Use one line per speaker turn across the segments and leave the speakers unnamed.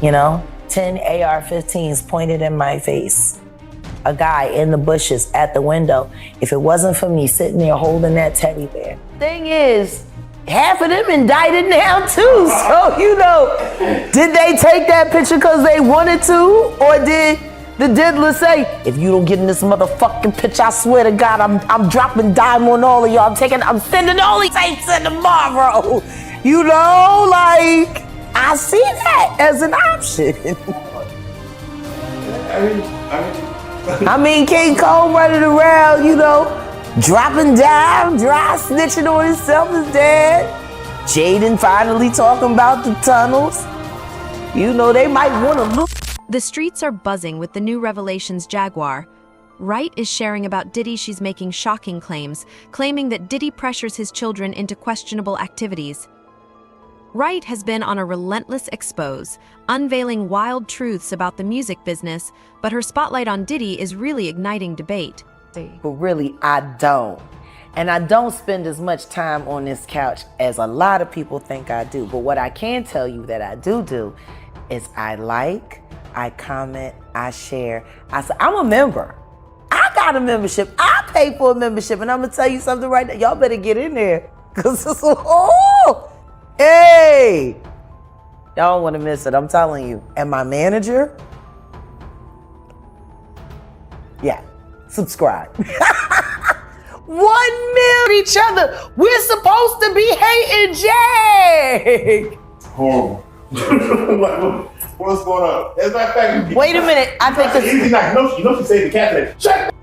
you know? 10 AR-15s pointed in my face. A guy in the bushes at the window. If it wasn't for me sitting there holding that teddy bear. Thing is, half of them indicted now too. So, you know, did they take that picture because they wanted to? Or did the diddler say, if you don't get in this motherfucking picture, I swear to God, I'm dropping dime on all of y'all. I'm sending all these tapes in tomorrow. You know, like, I see that as an option. I mean, King Cole running around, you know, dropping dime, dry snitching on himself is dead. Jaden finally talking about the tunnels. You know, they might want to look.
The streets are buzzing with the new revelations Jaguar. Wright is sharing about Diddy. She's making shocking claims, claiming that Diddy pressures his children into questionable activities. Wright has been on a relentless expose, unveiling wild truths about the music business, but her spotlight on Diddy is really igniting debate.
But really, I don't. And I don't spend as much time on this couch as a lot of people think I do. But what I can tell you that I do is I like, I comment, I share. I'm a member. I got a membership. I pay for a membership. And I'm going to tell you something right now. Y'all better get in there. Because it's hey, y'all don't want to miss it. I'm telling you. And my manager, yeah, subscribe. 1 million each other. We're supposed to be hating Jag.
Horrible. What's going on? As a matter of fact,
wait a minute. I think this.
You know she saved the cat today. Shut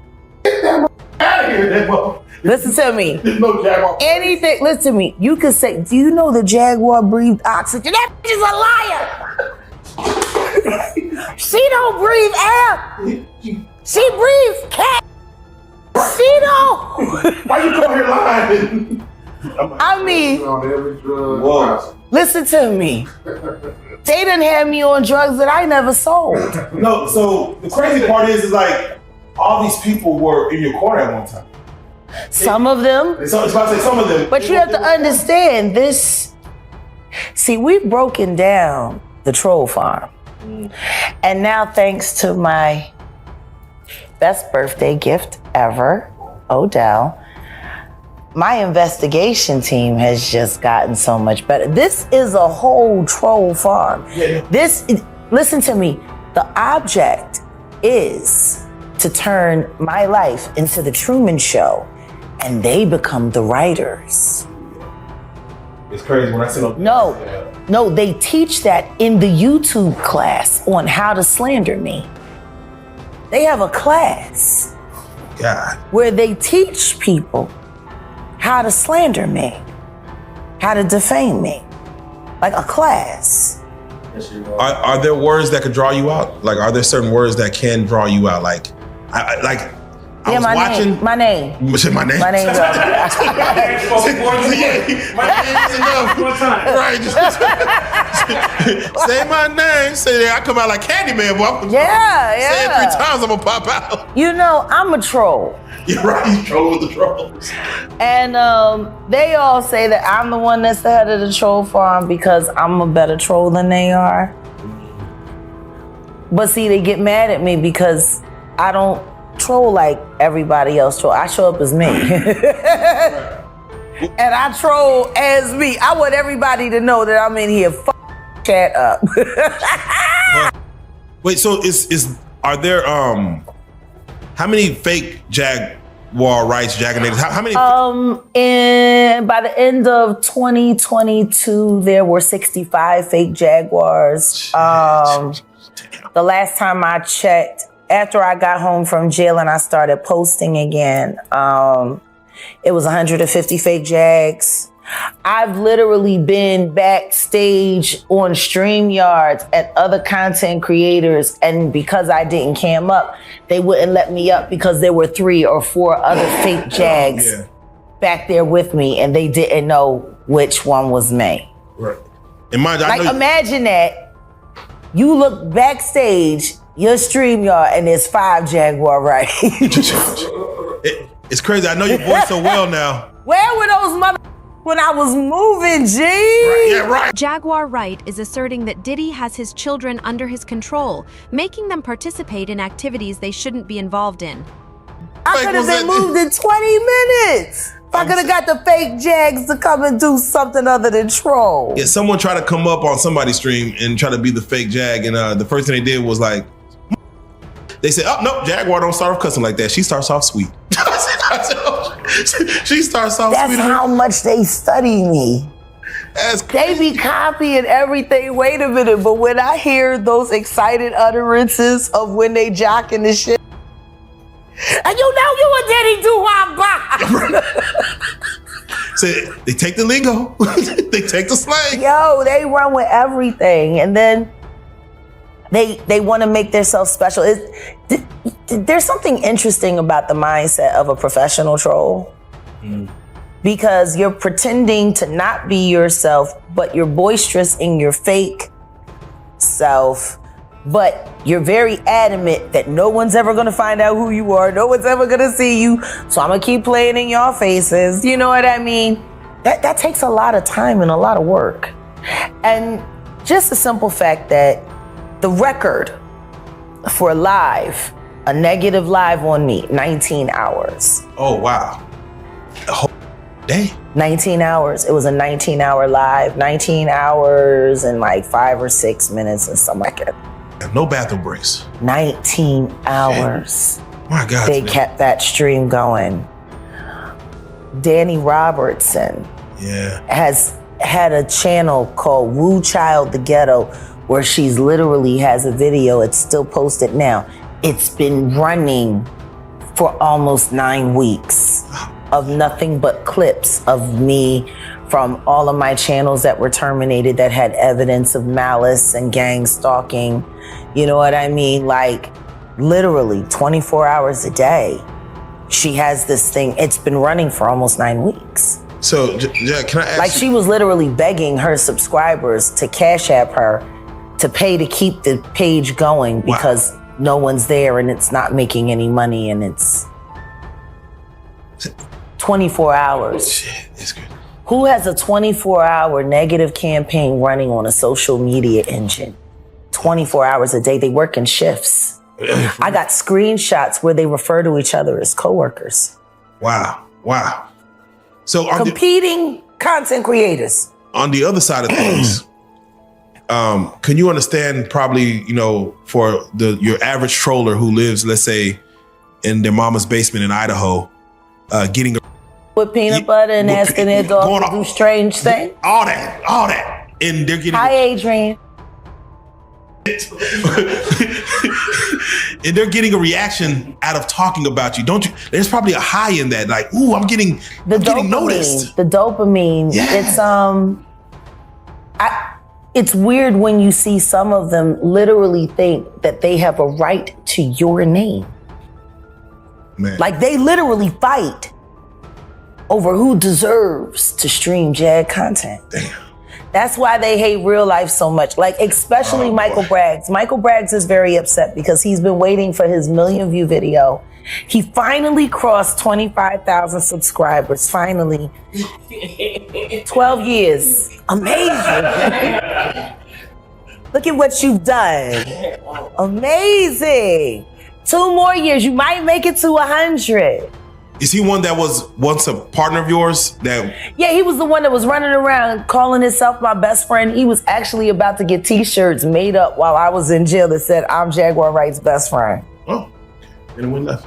that out of here, that motherfucker.
Listen to me.
There's no Jaguar.
Anything, listen to me. You could say, do you know the Jaguar breathed oxygen? That bitch is a liar. She don't breathe air. She breathes cat. She don't.
Why you come here lying?
I mean,
Whoa.
listen to me. They done had me on drugs that I never sold.
No, so the crazy part is like, all these people were in your corner at one time.
Some of them.
It's about to say some of them.
But you have to understand this. See, we've broken down the troll farm. And now, thanks to my best birthday gift ever, Odell, my investigation team has just gotten so much better. This is a whole troll farm.
Yeah.
Listen to me. The object is to turn my life into the Truman Show, and they become the writers.
It's crazy when I sit up.
No, they teach that in the YouTube class on how to slander me. They have a class where they teach people how to slander me, how to defame me, like a class.
Are there words that could draw you out? Like, are there certain words that can draw you out? Like, I was watching.
My name.
What's it? My name.
My name.
My name is enough. Right. Say my name. Say that. I come out like Candyman, boy.
Yeah.
Say it 3 times, I'm gonna pop out.
You know, I'm a troll.
You're right. You troll with the trolls.
And they all say that I'm the one that's the head of the troll farm because I'm a better troll than they are. But see, they get mad at me because I don't troll like everybody else troll. I show up as me. And I troll as me. I want everybody to know that I'm in here chat up.
Wait, so are there how many fake Jaguar Wrights, Jaganators? How many?
And by the end of 2022, there were 65 fake Jaguars. The last time I checked, after I got home from jail and I started posting again, it was 150 fake Jags. I've literally been backstage on StreamYards at other content creators, and because I didn't cam up, they wouldn't let me up because there were 3 or 4 other fake Jags back there with me, and they didn't know which one was me.
Right.
Imagine that. You look backstage, your StreamYard, and there's 5 Jaguar Wright.
It's crazy. I know your voice so well now.
Where were those mother when I was moving, G.
Right, yeah, right.
Jaguar Wright is asserting that Diddy has his children under his control, making them participate in activities they shouldn't be involved in.
I could have been moved in 20 minutes. If I could have got the fake Jags to come and do something other than troll.
Yeah, someone tried to come up on somebody's stream and try to be the fake Jag, and the first thing they did was like, they said, "Oh no, Jaguar don't start off cussing like that. She starts off sweet." She starts off
That's
sweet.
how much they study me.
That's
They be copying everything. Wait a minute, but when I hear those excited utterances of when they jocking the shit, and you know you a Diddy do
So they take the lingo, they take the slang.
Yo, they run with everything, and then they want to make themselves special. There's something interesting about the mindset of a professional troll, because you're pretending to not be yourself, but you're boisterous in your fake self. But you're very adamant that no one's ever gonna find out who you are. No one's ever gonna see you. So I'm gonna keep playing in your faces. You know what I mean? That takes a lot of time and a lot of work. And just the simple fact that the record for live, a negative live on me, 19 hours.
Oh wow, a whole day.
19 hours. It was a 19-hour live, 19 hours and like 5 or 6 minutes and something like that.
No bathroom breaks.
19 hours.
My God.
They
man.
kept that stream going. Danny Robertson has had a channel called Woo Child the Ghetto, where she's literally has a video. It's still posted now. It's been running for almost 9 weeks of nothing but clips of me from all of my channels that were terminated that had evidence of malice and gang stalking. You know what I mean? Like literally 24 hours a day. She has this thing. It's been running for almost 9 weeks.
So, Jack, can I ask
Like she was literally begging her subscribers to Cash App her to pay to keep the page going because no one's there and it's not making any money and it's 24 hours.
Shit, it's good.
Who has a 24-hour negative campaign running on a social media engine? 24 hours a day. They work in shifts. I got screenshots where they refer to each other as coworkers.
Wow. So
Competing content creators.
on the other side of things, can you understand probably, for your average troller who lives, let's say, in their mama's basement in Idaho, getting
With peanut butter and asking their dog to do strange things.
all that, and they're getting
Hi, Adrian.
and they're getting a reaction out of talking about you, don't you? There's probably a high in that, like, ooh, I'm getting noticed.
The dopamine.
Yeah.
It's weird when you see some of them literally think that they have a right to your name.
Man.
Like they literally fight over who deserves to stream Jag content.
Damn.
That's why they hate real life so much. Like, especially Michael Braggs. Michael Braggs is very upset because he's been waiting for his 1 million view video. He finally crossed 25,000 subscribers, finally. 12 years. Amazing. Look at what you've done. Amazing. 2 more years, you might make it to 100.
Is he one that was once a partner of yours?
Yeah, he was the one that was running around calling himself my best friend. He was actually about to get t-shirts made up while I was in jail that said, I'm Jaguar Wright's best friend.
Oh, and it went left.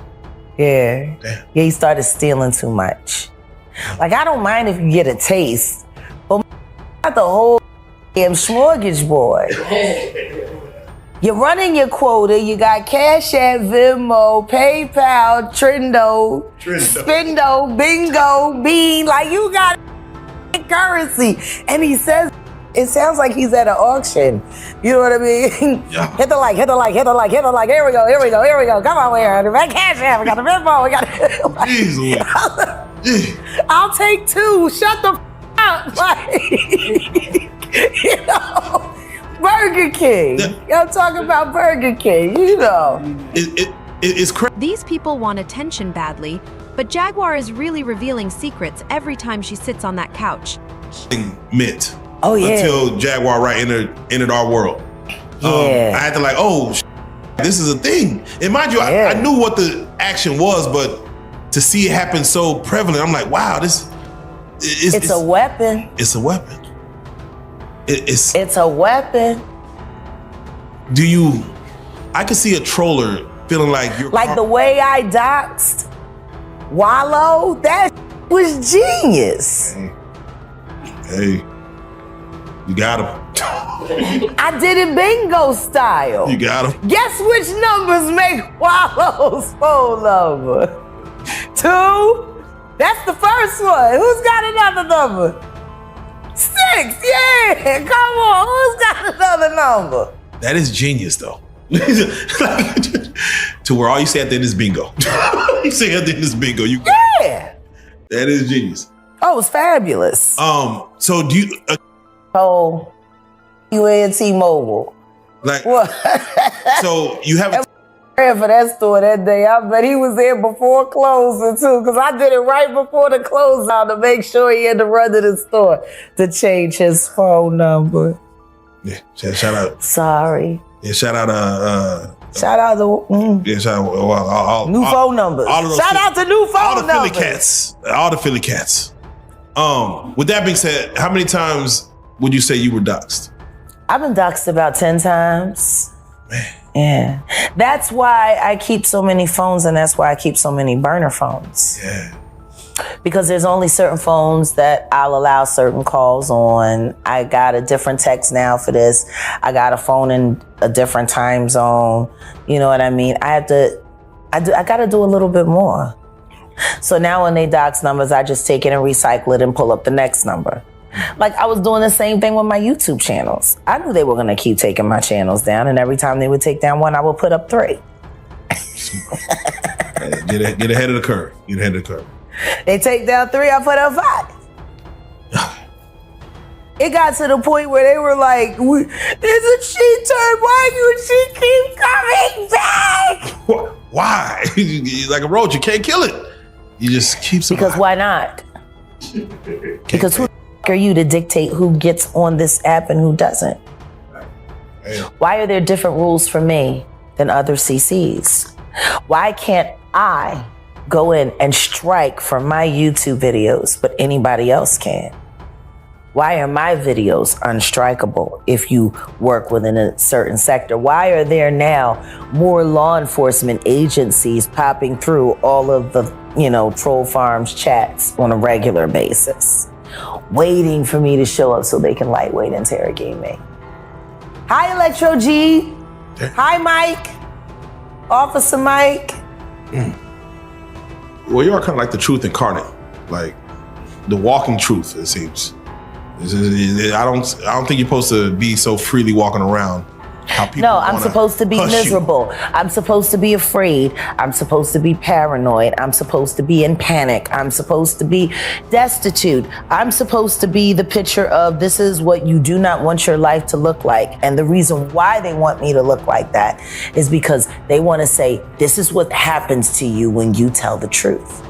Yeah.
Damn.
Yeah, he started stealing too much. Like, I don't mind if you get a taste, but not the whole damn smorgasbord, boy. You're running your quota. You got Cash App, Venmo, PayPal, Trendo, Spendo, Bingo, Bean. Like, you got currency. And he says, it sounds like he's at an auction. You know what I mean?
Yeah.
Hit the like, hit the like, hit the like, hit the like. Here we go, here we go, here we go. Come on, we're got Cash App, we got the Venmo, we got
Jeez.
I'll take 2. Shut the up. Like, you know. Burger King. I'm talking about Burger King, you know.
It's crazy.
These people want attention badly, But Jaguar is really revealing secrets every time she sits on that couch.
Meant.
Oh yeah.
Until Jaguar Wright entered our world.
Yeah.
I had to like, this is a thing. And mind you, I knew what the action was, but to see it happen so prevalent, I'm like, wow, it's
a weapon.
It's a weapon.
It's a weapon.
I could see a troller feeling like you're
like the way I doxed Wallow, that was genius.
Hey, you got him.
I did it bingo style.
You got him.
Guess which numbers make Wallow's phone number? 2? That's the first one. Who's got another number? 6. Yeah, come on. Who's got another number?
That is genius, though. To where all you say at the end is bingo. You say at the end is bingo.
Yeah.
That is genius.
Oh, it's fabulous.
So do you?
You and T-Mobile.
Like
what?
So you have.
For that store that day, I bet he was there before closing too, because I did it right before the closeout to make sure he had to run to the store to change his phone number.
Yeah, shout out.
Sorry.
Yeah, shout out.
Shout out to
yeah, shout out all
new phone numbers. Shout out to new phone numbers.
All the Philly cats. With that being said, how many times would you say you were doxxed?
I've been doxxed about 10 times.
Man.
Yeah. That's why I keep so many phones, and that's why I keep so many burner phones.
Yeah.
Because there's only certain phones that I'll allow certain calls on. I got a different text now for this. I got a phone in a different time zone. You know what I mean? I got to do a little bit more. So now when they dox numbers, I just take it and recycle it and pull up the next number. Like I was doing the same thing with my YouTube channels. I knew they were going to keep taking my channels down, and every time they would take down one, I would put up 3.
Get ahead of the curve. Get ahead of the curve.
They take down 3, I put up 5. It got to the point where they were like, there's a cheat turn. Why do she keep coming back?
Why? Like a roach, you can't kill it. You just keep surviving.
Because why not? Because who are you to dictate who gets on this app and who doesn't? Why are there different rules for me than other CCs? Why can't I go in and strike for my YouTube videos, but anybody else can? Why are my videos unstrikable if you work within a certain sector? Why are there now more law enforcement agencies popping through all of the, troll farms chats on a regular basis, waiting for me to show up so they can lightweight interrogate me? Hi, Electro G. Hi, Mike. Officer Mike.
Well, you are kind of like the truth incarnate, like the walking truth, it seems. I don't think you're supposed to be so freely walking around.
No, I'm supposed to be miserable. I'm supposed to be afraid. I'm supposed to be paranoid. I'm supposed to be in panic. I'm supposed to be destitute. I'm supposed to be the picture of this is what you do not want your life to look like. And the reason why they want me to look like that is because they want to say, this is what happens to you when you tell the truth.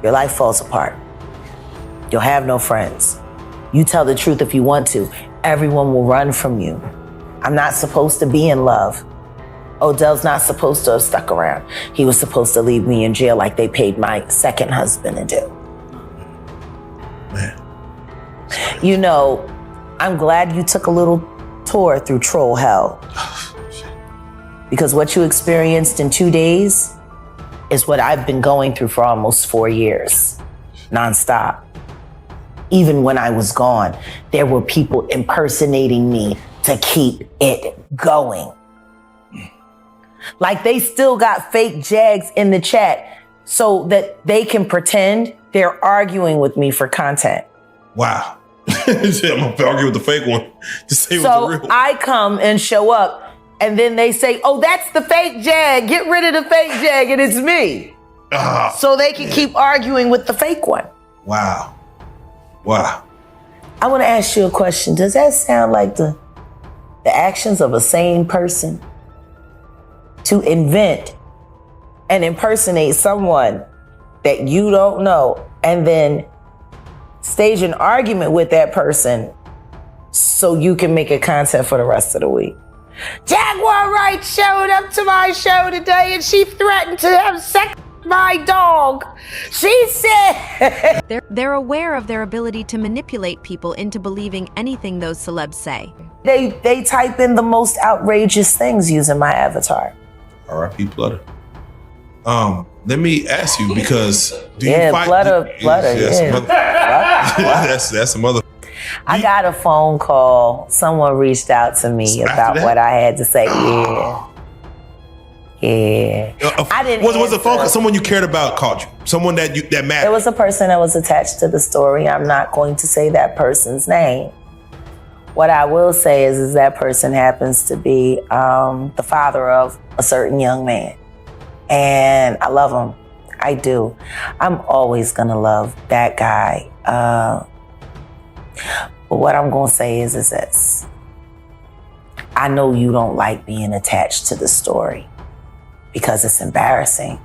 Your life falls apart. You'll have no friends. You tell the truth if you want to. Everyone will run from you. I'm not supposed to be in love. Odell's not supposed to have stuck around. He was supposed to leave me in jail like they paid my second husband to do.
Man.
I'm glad you took a little tour through troll hell. Because what you experienced in 2 days is what I've been going through for almost 4 years, nonstop. Even when I was gone, there were people impersonating me to keep it going. Like they still got fake Jags in the chat so that they can pretend they're arguing with me for content.
Wow. I'm gonna argue with the fake one to say what's the real one.
I come and show up and then they say, oh, that's the fake Jag. Get rid of the fake Jag and it's me. So they can keep arguing with the fake one.
Wow.
I want to ask you a question. Does that sound like the actions of a sane person? To invent and impersonate someone that you don't know and then stage an argument with that person so you can make it content for the rest of the week. Jaguar Wright showed up to my show today and she threatened to have sex with my dog. She said...
They're aware of their ability to manipulate people into believing anything those celebs say.
They type in the most outrageous things using my avatar.
R.I.P. Plutter. Let me ask you, because do you fight?
Plutter, yeah.
That's a mother.
I got a phone call. Someone reached out to me about what I had to say. Yeah. I didn't.
Was a phone call? Someone you cared about called you? Someone that mattered?
It was a person that was attached to the story. I'm not going to say that person's name. What I will say is that person happens to be the father of a certain young man. And I love him. I do. I'm always going to love that guy. But what I'm going to say is this. I know you don't like being attached to the story because it's embarrassing.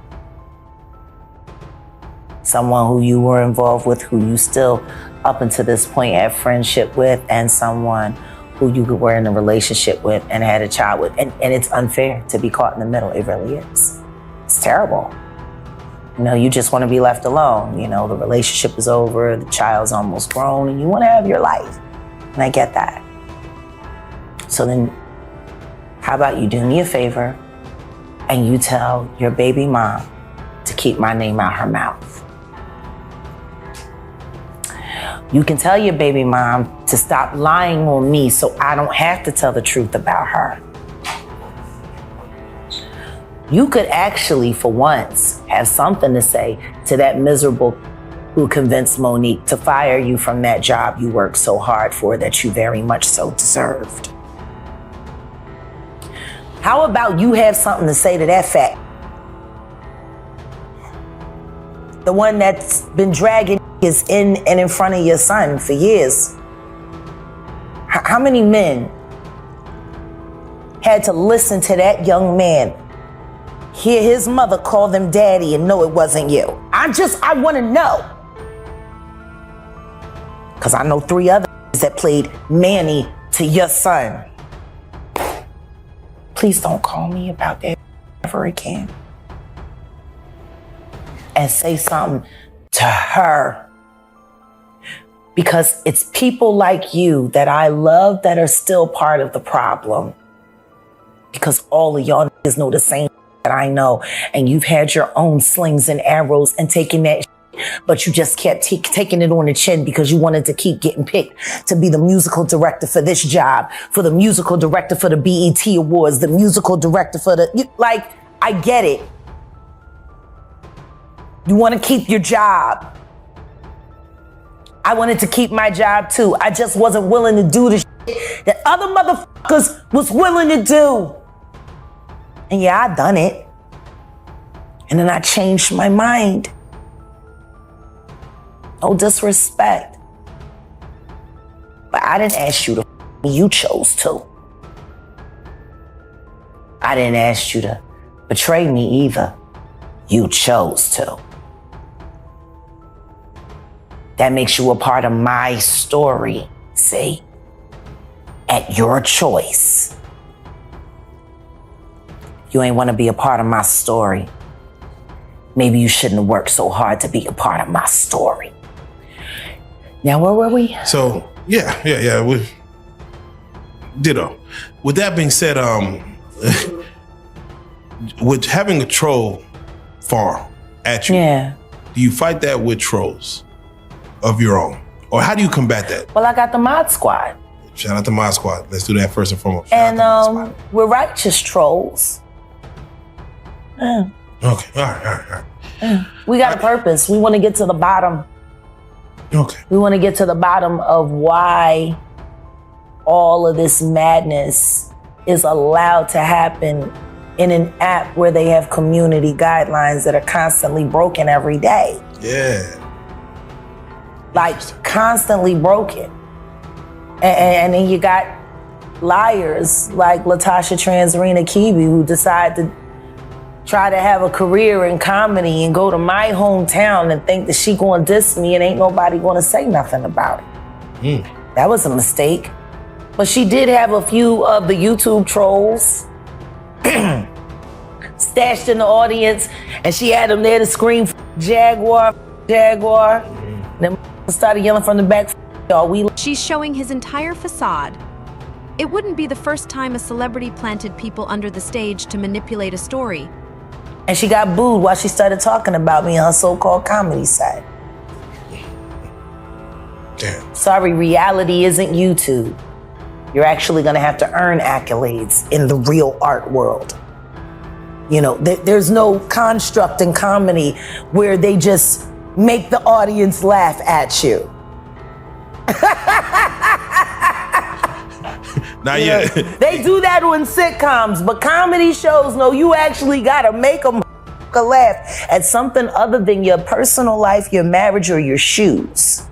Someone who you were involved with, who you still up until this point had friendship with, and someone who you were in a relationship with and had a child with. And it's unfair to be caught in the middle. It really is. It's terrible. You know, you just want to be left alone. You know, the relationship is over, the child's almost grown, and you want to have your life. And I get that. So then, how about you do me a favor and you tell your baby mom to keep my name out her mouth. You can tell your baby mom to stop lying on me so I don't have to tell the truth about her. You could actually, for once, have something to say to that miserable who convinced Monique to fire you from that job you worked so hard for that you very much so deserved. How about you have something to say to that fact? The one that's been dragging is in and in front of your son for years. How many men had to listen to that young man hear his mother call them daddy and know it wasn't you? I want to know. Because I know 3 others that played Manny to your son. Please don't call me about that ever again. And say something to her. Because it's people like you that I love that are still part of the problem. Because all of y'all niggas know the same that I know. And you've had your own slings and arrows and taking that but you just kept taking it on the chin because you wanted to keep getting picked to be the musical director for this job, for the musical director for the BET Awards, the musical director for I get it. You want to keep your job. I wanted to keep my job too. I just wasn't willing to do the shit that other motherfuckers was willing to do. And yeah, I done it. And then I changed my mind. No disrespect. But I didn't ask you to you chose to. I didn't ask you to betray me either. You chose to. That makes you a part of my story, see? At your choice. You ain't want to be a part of my story. Maybe you shouldn't have worked so hard to be a part of my story. Now, where were we?
So, yeah. Ditto. With that being said, with having a troll farm at you, do you fight that with trolls of your own? Or how do you combat that?
Well, I got the Mod Squad.
Shout out to Mod Squad. Let's do that first and foremost.
And we're righteous trolls.
Okay, all right.
We got a purpose. We want to get to the bottom.
Okay.
We want to get to the bottom of why all of this madness is allowed to happen in an app where they have community guidelines that are constantly broken every day.
Yeah.
Like constantly broken. And then you got liars like Latasha Transarena Kibi who decide to try to have a career in comedy and go to my hometown and think that she gonna diss me and ain't nobody gonna say nothing about it. That was a mistake. But she did have a few of the YouTube trolls stashed in the audience, and she had them there to scream, Jaguar. Then started yelling from the back, y'all.
She's showing his entire facade. It wouldn't be the first time a celebrity planted people under the stage to manipulate a story.
And she got booed while she started talking about me on her so-called comedy side.
Damn.
Sorry, reality isn't YouTube. You're actually gonna have to earn accolades in the real art world. You know, there's no construct in comedy where they just make the audience laugh at you.
Not yet.
They do that on sitcoms, but comedy shows, no, you actually gotta make them laugh at something other than your personal life, your marriage, or your shoes.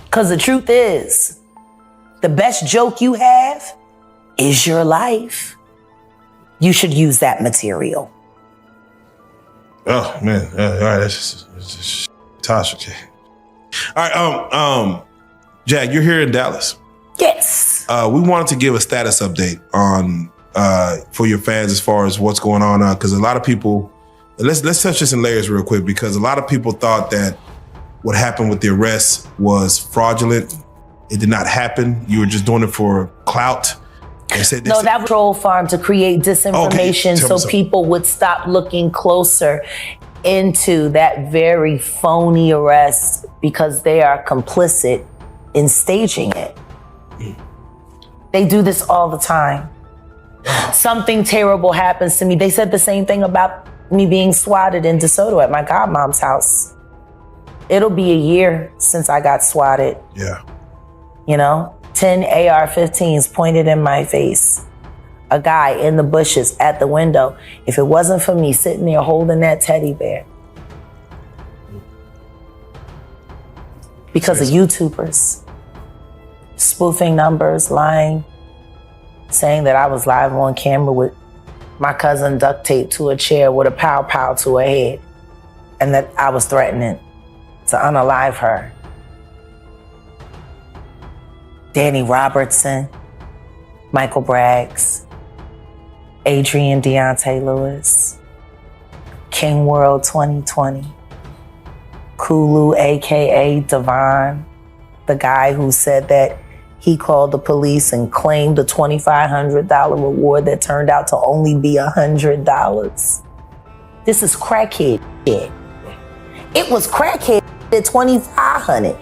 Because the truth is, the best joke you have is your life. You should use that material.
Oh man, all right, that's just Tasha. Okay. All right, Jack, you're here in Dallas.
Yes.
We wanted to give a status update on for your fans as far as what's going on because a lot of people. Let's touch this in layers real quick because a lot of people thought that what happened with the arrest was fraudulent. It did not happen. You were just doing it for clout.
That was a troll farm to create disinformation so people would stop looking closer into that very phony arrest because they are complicit in staging it. They do this all the time. Something terrible happens to me. They said the same thing about me being swatted in DeSoto at my godmom's house. It'll be a year since I got swatted.
Yeah.
You know, 10 AR-15s pointed in my face. A guy in the bushes at the window. If it wasn't for me sitting there holding that teddy bear. Because of YouTubers. Spoofing numbers, lying. Saying that I was live on camera with my cousin duct taped to a chair with a pow-pow to her head. And that I was threatening to unalive her. Danny Robertson, Michael Braggs, Adrian Deontay Lewis, King World 2020, Kulu, AKA Devon, the guy who said that he called the police and claimed a $2,500 reward that turned out to only be $100. This is crackhead shit. It was crackhead at $2,500.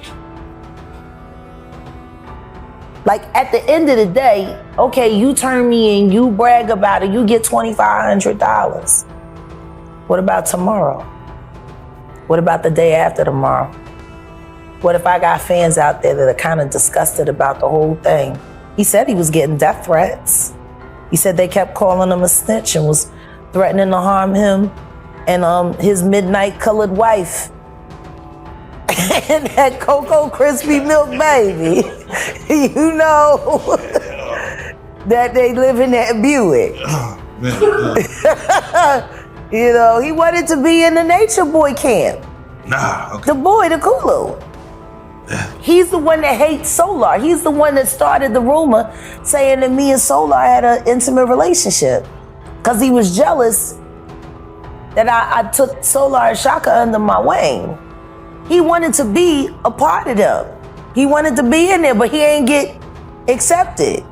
Like at the end of the day, okay, you turn me in, you brag about it, you get $2,500. What about tomorrow? What about the day after tomorrow? What if I got fans out there that are kind of disgusted about the whole thing? He said he was getting death threats. He said they kept calling him a snitch and was threatening to harm him and his midnight colored wife. And that Cocoa Krispy Milk baby. You know that they live in that Buick.
Oh, man.
You know, he wanted to be in the Nature Boy camp.
Nah, okay.
The boy, the Kulu. He's the one that hates Solar. He's the one that started the rumor saying that me and Solar had an intimate relationship. Because he was jealous that I took Solar and Shaka under my wing. He wanted to be a part of them. He wanted to be in there, but he ain't get accepted.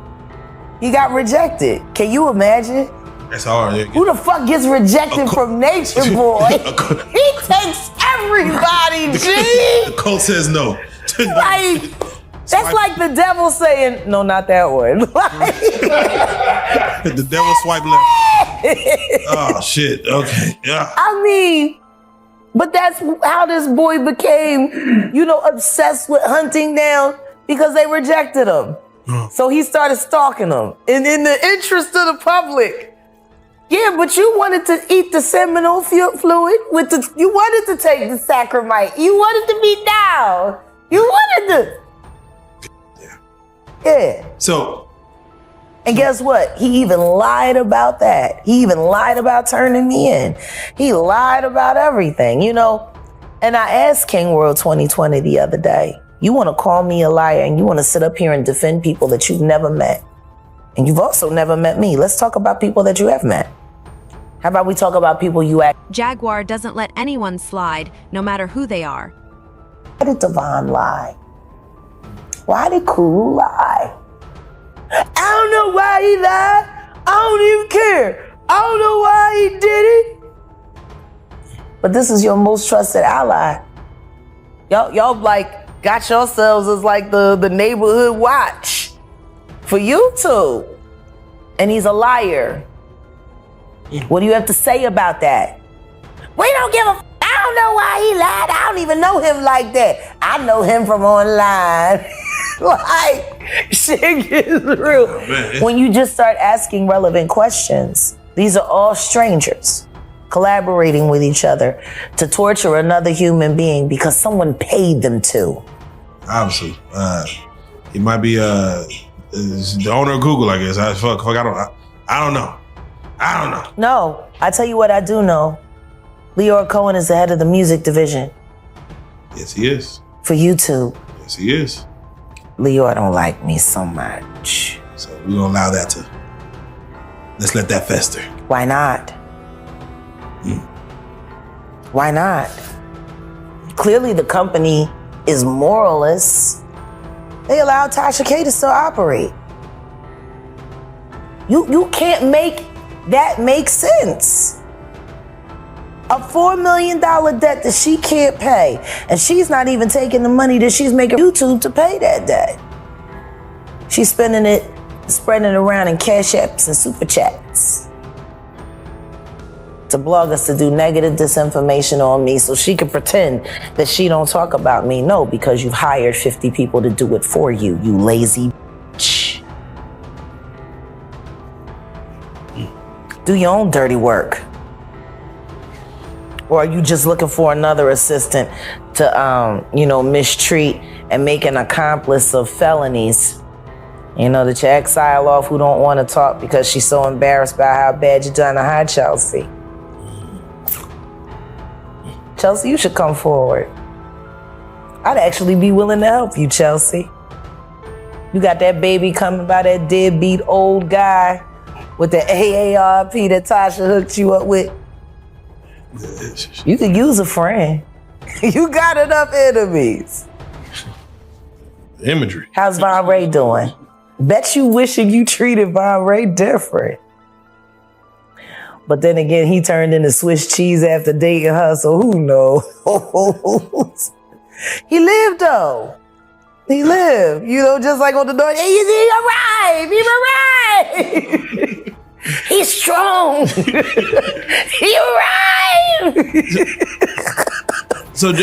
He got rejected. Can you imagine?
That's hard. Yeah.
Who the fuck gets rejected from Nature Boy? He takes everybody, G.
The cult says no.
Like, that's like the devil saying, no, not that one.
The devil swipe left. Oh, shit. Okay. Yeah.
I mean, but that's how this boy became, you know, obsessed with hunting down because they rejected him. So he started stalking them. And in the interest of the public. Yeah, but you wanted to eat the seminal fluid with the, you wanted to take the sacramite. You wanted to be down. You wanted to.
Yeah.
Yeah.
So,
And guess what? He even lied about that. He even lied about turning me in. He lied about everything, you know? And I asked King World 2020 the other day, you want to call me a liar and you want to sit up here and defend people that you've never met. And you've also never met me. Let's talk about people that you have met. How about we talk about people you act?
Jaguar doesn't let anyone slide, no matter who they are.
Why did Devon lie? Why did Kuru lie? I don't know why he lied. I don't even care. I don't know why he did it. But this is your most trusted ally. Y'all like got yourselves as like the neighborhood watch for YouTube. And he's a liar. What do you have to say about that? We don't give a I don't know why he lied. I don't even know him like that. I know him from online. Like, shit gets real. When you just start asking relevant questions, these are all strangers collaborating with each other to torture another human being because someone paid them to.
Obviously. He might be the owner of Google, I guess. I don't know.
No, I tell you what I do know. Leora Cohen is the head of the music division.
Yes, he is.
For YouTube.
Yes, he is.
Leora don't like me so much.
So we're gonna allow that to, let's let that fester.
Why not? Why not? Clearly the company is moralist. They allow Tasha K to still operate. You can't make that make sense. A $4 million debt that she can't pay. And she's not even taking the money that she's making YouTube to pay that debt. She's spending it, spreading it around in cash apps and super chats. To blog us to do negative disinformation on me so she can pretend that she don't talk about me. No, because you've hired 50 people to do it for you, you lazy bitch. Do your own dirty work. Or are you just looking for another assistant to, mistreat and make an accomplice of felonies? You know, that you exile off who don't want to talk because she's so embarrassed by how bad you done to her, Chelsea. Chelsea, you should come forward. I'd actually be willing to help you, Chelsea. You got that baby coming by that deadbeat old guy with the AARP that Tasha hooked you up with. You could use a friend. You got enough enemies.
Imagery.
How's Von Ray doing? Bet you wishing you treated Von Ray different. But then again, he turned into Swiss cheese after dating her, so who knows? He lived though. He lived. You know, just like on the door, he arrived. He arrived. He's strong. He arrived.
So,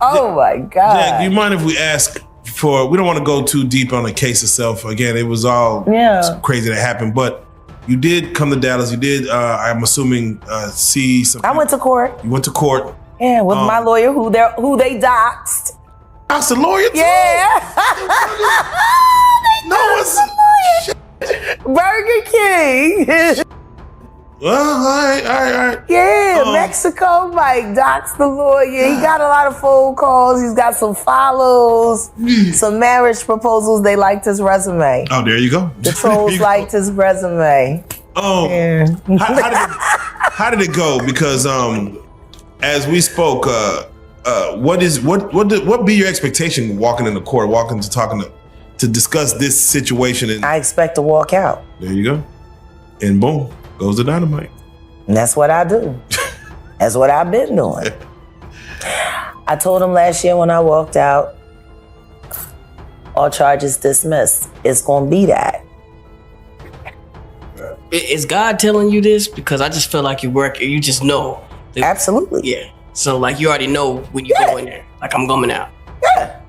oh my God.
Jack, do you mind if we ask for, we don't want to go too deep on the case itself. Again, it was all crazy that happened, but you did come to Dallas. You did, I'm assuming, see some.
I went to court.
You went to court.
Yeah, with my lawyer who they doxed.
Doxed the lawyer too?
Yeah.
No one's.
Burger King.
Well, all right.
Yeah, Mexico Mike doxed the lawyer. He got a lot of phone calls. He's got some follows, some marriage proposals. They liked his resume.
Oh, there you go.
The trolls liked his resume.
Oh, yeah. How did it go? Because as we spoke, what be your expectation walking in the court, to discuss this situation? And
I expect to walk out.
There you go. And boom, goes the dynamite.
And that's what I do. That's what I've been doing. I told him last year when I walked out, all charges dismissed. It's gonna be that.
Is God telling you this? Because I just feel like you just know.
Absolutely.
Yeah. So like you already know when you go in there. Like I'm coming out.
Yeah.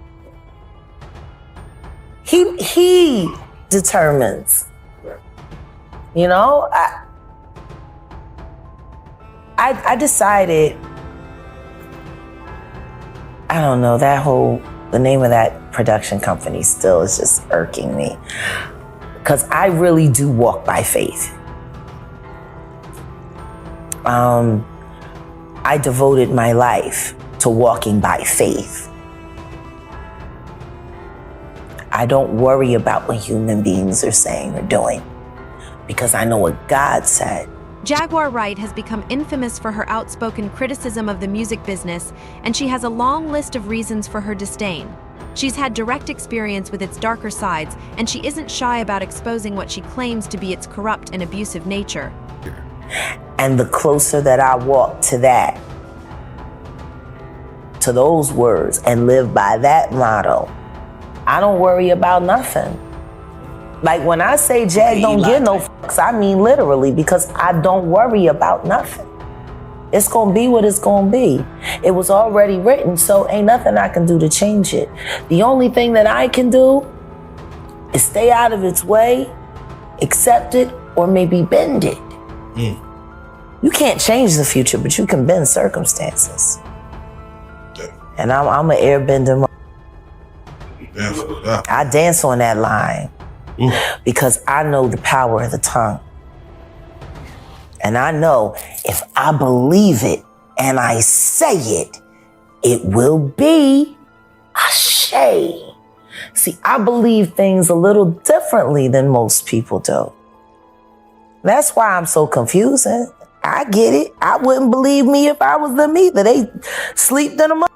He determines. You know, I decided, I don't know, the name of that production company still is just irking me. because I really do walk by faith. I devoted my life to walking by faith. I don't worry about what human beings are saying or doing because I know what God said.
Jaguar Wright has become infamous for her outspoken criticism of the music business, and she has a long list of reasons for her disdain. She's had direct experience with its darker sides, and she isn't shy about exposing what she claims to be its corrupt and abusive nature.
And the closer that I walk to that, to those words, and live by that motto, I don't worry about nothing. Like when I say Jag don't give no fucks, I mean literally, because I don't worry about nothing. It's gonna be what it's gonna be. It was already written, so ain't nothing I can do to change it. The only thing that I can do is stay out of its way, accept it, or maybe bend it. You can't change the future, but you can bend circumstances. And I'm an airbender. I dance on that line because I know the power of the tongue. And I know if I believe it and I say it, it will be ashe. See, I believe things a little differently than most people do. That's why I'm so confusing. I get it. I wouldn't believe me if I was them either. They sleeped in a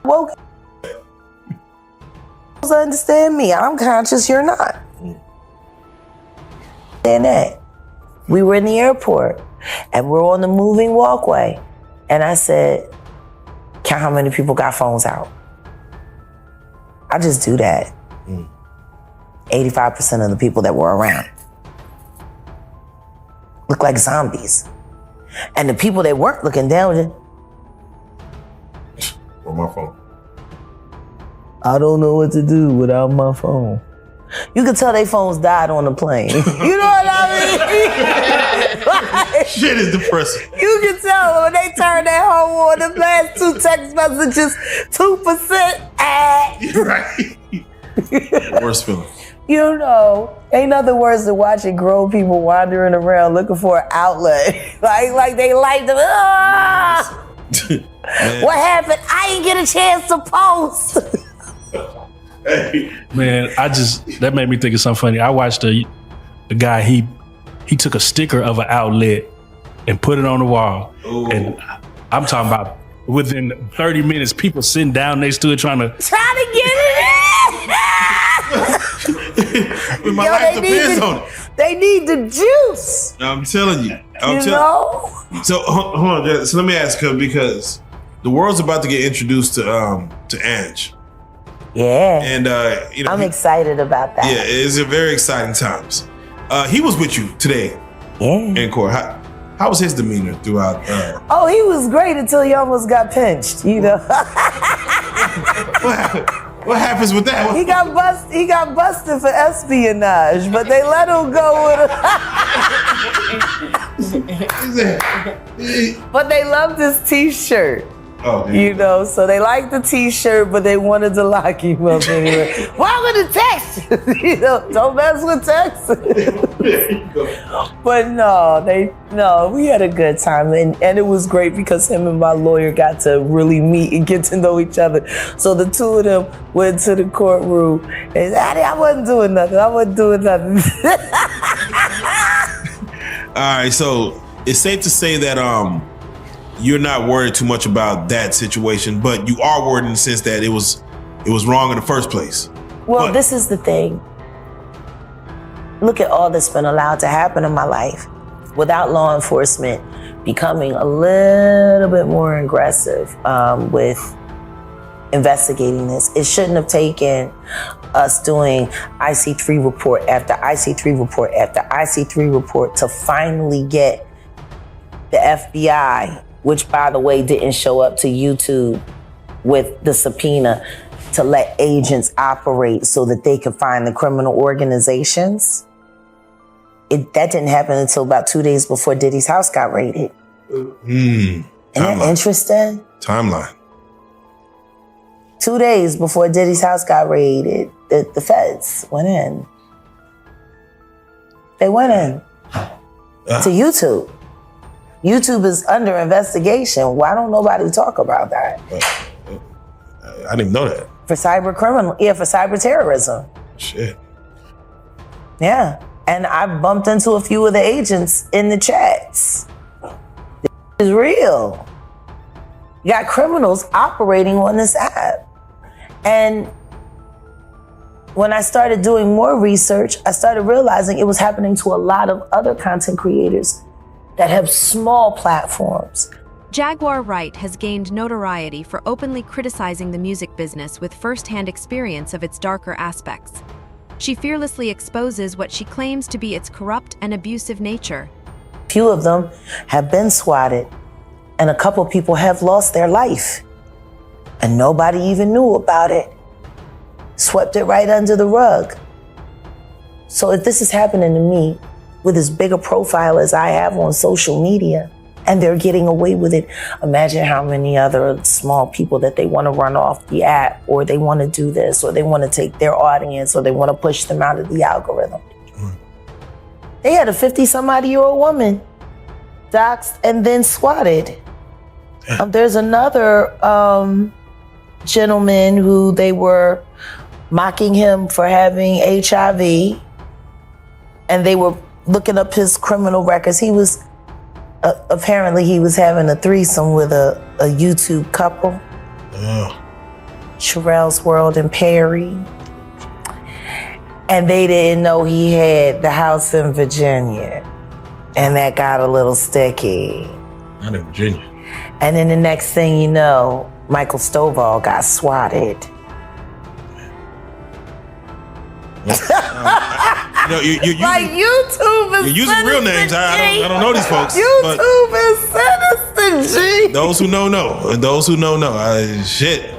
woke. Understand me. I'm conscious, you're not. And that. We were in the airport and we're on the moving walkway. And I said, count how many people got phones out. I just do that. 85% of the people that were around look like zombies. And the people that weren't looking down were just,
on my phone.
I don't know what to do without my phone. You could tell their phones died on the plane. You know what I mean? Like,
Shit is depressing.
you can tell when they turn their home on the last 2 text messages, 2%.
Right. Worst feeling.
You know, ain't nothing worse than watching grown people wandering around looking for an outlet. like they like them. Ah! What happened? I didn't get a chance to post.
Man, that made me think of something funny. I watched the guy, he took a sticker of an outlet and put it on the wall.
Ooh.
And I'm talking about within 30 minutes, people sitting down next to it trying to
get it in.
My life depends on it.
They need the juice.
I'm telling you.
You know?
So hold on. So let me ask her, because the world's about to get introduced to Ange.
Yeah.
And you know,
I'm excited about that.
Yeah, it's a very exciting times. He was with you today.
Yeah.
In court. How was his demeanor throughout?
Oh, he was great until he almost got pinched, you know.
What happens with that?
He got busted for espionage, but they let him go with But they loved his t-shirt.
Oh,
you know, so they liked the t-shirt, but they wanted to lock him up anyway. Why would the text? You know, don't mess with text. But no, we had a good time, and it was great because him and my lawyer got to really meet and get to know each other. So the two of them went to the courtroom and said, I wasn't doing nothing.
All right, so it's safe to say that you're not worried too much about that situation, but you are worried in the sense that it was wrong in the first place.
Well, this is the thing. Look at all that's been allowed to happen in my life without law enforcement becoming a little bit more aggressive with investigating this. It shouldn't have taken us doing IC3 report after IC3 report after IC3 report to finally get the FBI, which, by the way, didn't show up to YouTube with the subpoena to let agents operate so that they could find the criminal organizations. That didn't happen until about 2 days before Diddy's house got raided. Isn't that interesting?
Timeline.
2 days before Diddy's house got raided, the feds went in. They went in to YouTube. YouTube is under investigation. Why don't nobody talk about that?
I didn't even know that.
For cyber terrorism.
Shit.
Yeah. And I bumped into a few of the agents in the chats. This is real. You got criminals operating on this app. And when I started doing more research, I started realizing it was happening to a lot of other content creators that have small platforms.
Jaguar Wright has gained notoriety for openly criticizing the music business with first-hand experience of its darker aspects. She fearlessly exposes what she claims to be its corrupt and abusive nature.
Few of them have been swatted, and a couple people have lost their life. And nobody even knew about it. Swept it right under the rug. So if this is happening to me with as big a profile as I have on social media, and they're getting away with it, imagine how many other small people that they want to run off the app, or they want to do this, or they want to take their audience, or they want to push them out of the algorithm. They had a 50-some-odd-year-old woman doxxed and then swatted. There's another gentleman who they were mocking him for having HIV, and they were looking up his criminal records. He was apparently he was having a threesome with a YouTube couple, Sherelle's World and Perry, and they didn't know he had the house in Virginia, and that got a little sticky.
Not in Virginia.
And then the next thing you know, Michael Stovall got swatted. Like YouTube is
you're using real names. I don't know these folks.
YouTube is sinister, G.
Those who know. And those who know. Shit.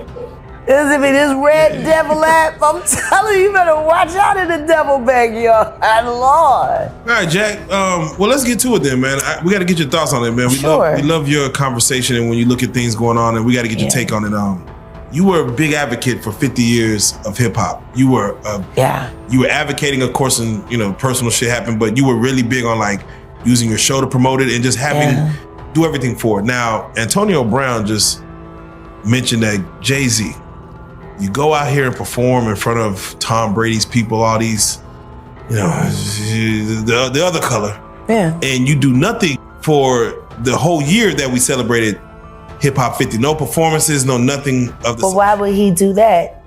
This red devil app, I'm telling you, you better watch out in the devil backyard, Lord.
All right, Jack. Well, let's get to it then, man. We got to get your thoughts on it, man. We love your conversation, and when you look at things going on, and we got to get your take on it. You were a big advocate for 50 years of hip hop. You were you were advocating, of course, and personal shit happened, but you were really big on like using your show to promote it and just having do everything for it. Now, Antonio Brown just mentioned that Jay-Z, you go out here and perform in front of Tom Brady's people, all these, the other color, and you do nothing for the whole year that we celebrated Hip Hop 50. No performances, no nothing of the.
But why would he do that?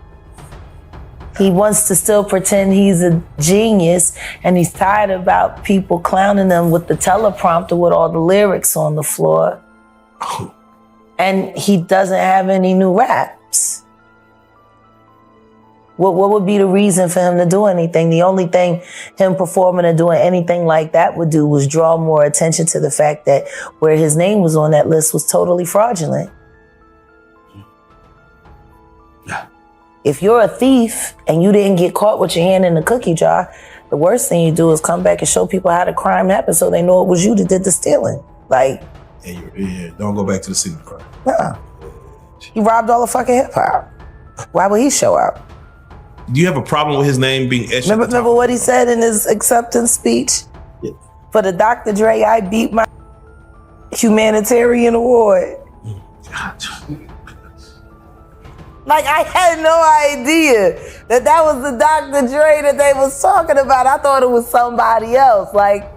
He wants to still pretend he's a genius, and he's tired about people clowning him with the teleprompter with all the lyrics on the floor. And he doesn't have any new raps. What would be the reason for him to do anything? The only thing him performing or doing anything like that would do was draw more attention to the fact that where his name was on that list was totally fraudulent.
Yeah.
If you're a thief and you didn't get caught with your hand in the cookie jar, the worst thing you do is come back and show people how the crime happened so they know it was you that did the stealing. Like,
don't go back to the scene of crime.
Nah. He robbed all the fucking hip hop. Why would he show up?
Do you have a problem with his name being etched?
Remember what he said in his acceptance speech?
Yeah.
For the Dr. Dre, I beat my humanitarian award. Like, I had no idea that was the Dr. Dre that they was talking about. I thought it was somebody else. Like,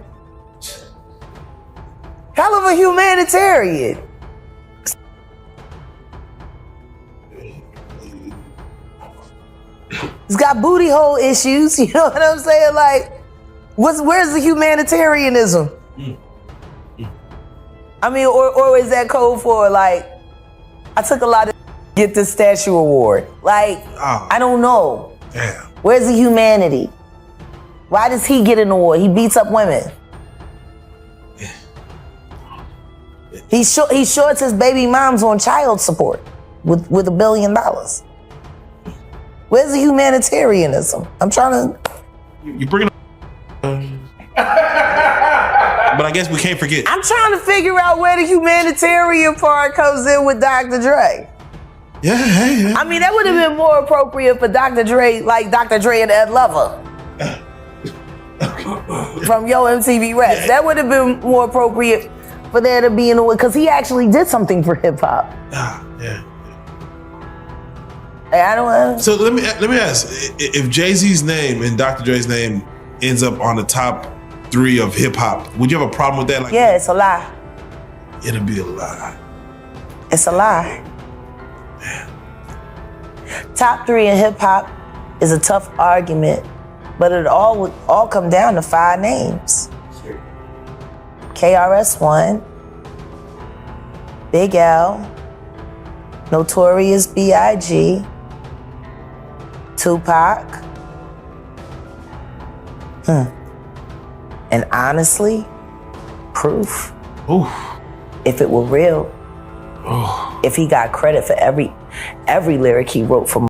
hell of a humanitarian. He's got booty hole issues, you know what I'm saying? Like, where's the humanitarianism? I mean, or is that code for like, I took a lot of get this statue award. Like, I don't know.
Damn.
Where's the humanity? Why does he get an award? He beats up women. He shorts his baby moms on child support with $1 billion. Where's the humanitarianism? I'm trying to.
You bring it up. But I guess we can't forget.
I'm trying to figure out where the humanitarian part comes in with Dr. Dre.
Yeah.
I mean, that would have been more appropriate for Dr. Dre, like Dr. Dre and Ed Lover.
Okay.
from Yo MTV Raps.
Yeah.
That would have been more appropriate for there to be in a way, because he actually did something for hip hop.
Yeah.
I don't.
So let me ask: if Jay-Z's name and Dr. Dre's name ends up on the top 3 of hip hop, would you have a problem with that? Like,
Yeah, it's a lie.
it'll be a lie.
It's a lie. Top 3 in hip hop is a tough argument, but it all would all come down to 5 names. KRS-One, Big L, Notorious B.I.G., Tupac, and honestly, Proof.
Ooh.
If it were real, if he got credit for every lyric he wrote for